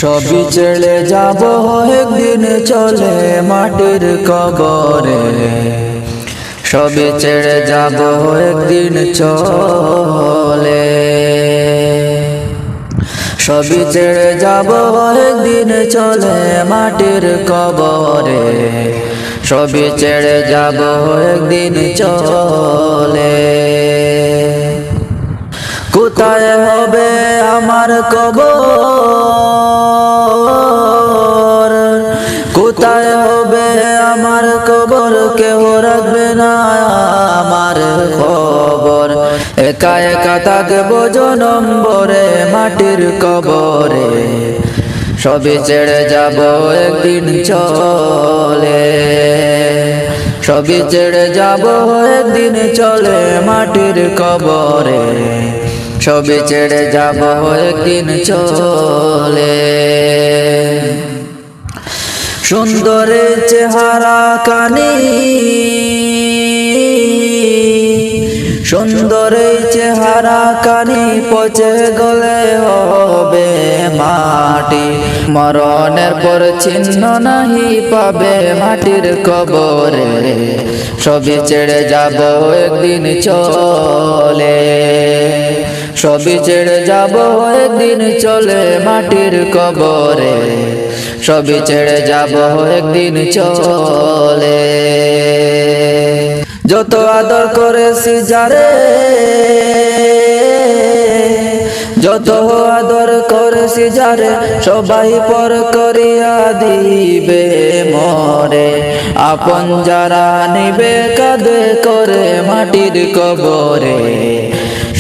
সবই ছেড়ে যাব একদিন চলে মাটির কবরে, সবই ছেড়ে যাব একদিন চলে, সবই ছেড়ে যাব একদিন চলে মাটির কবরে, সবই ছেড়ে যাব একদিন চলে। কোথায় হবে আমার কবর, কোথায় হবে আমার কবর, কেউ রাখবে না আমার খবর। একা একা থাকবো জনম ভরে মাটির কবরে, সবই ছেড়ে যাব একদিন চলে, সবই ছেড়ে যাব একদিন চলে মাটির কবরে, সবই ছেড়ে যাব একদিন চলে। সুন্দর চেহারা কানি, সুন্দর চেহারা কানি পচে গলে হবে মাটি, মরণের পর চিহ্ন নাহি পাবে মাটির কবরে, সবই ছেড়ে যাব একদিন চলে, সবই ছেড়ে যাব একদিন চলে মাটির কবরে, সবই ছেড়ে যাব একদিন চলে। যত আদর করেছি যারে, যত আদর করেছি যারে, সবাই পর করিয়া দিবে মরে, আপন যারা নিবে কাঁধে করে মাটির কবরে,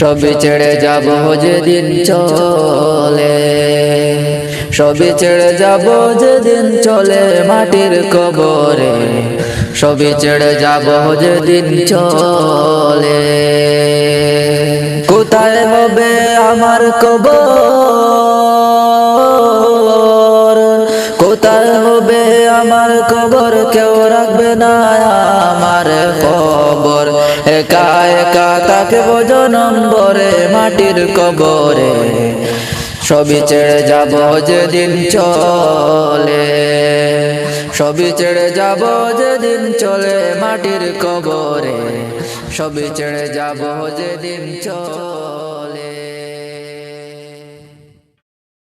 সবই ছেড়ে যাব যেদিন চলে, সবই ছেড়ে যাব যেদিন চলে মাটির কবরে, সবই ছেড়ে যাব যেদিন চলে। কোথায় হবে আমার কবর, কোথায় হবে আমার কবর, কেউ রাখবে না আমার খবর। একা একা থাকবো জনম ভরে মাটির কবরে, সবই ছেড়ে যাব যেদিন চলে, সবই ছেড়ে যাব যেদিন চলে মাটির কবরে, সবই ছেড়ে যাব যেদিন চলে।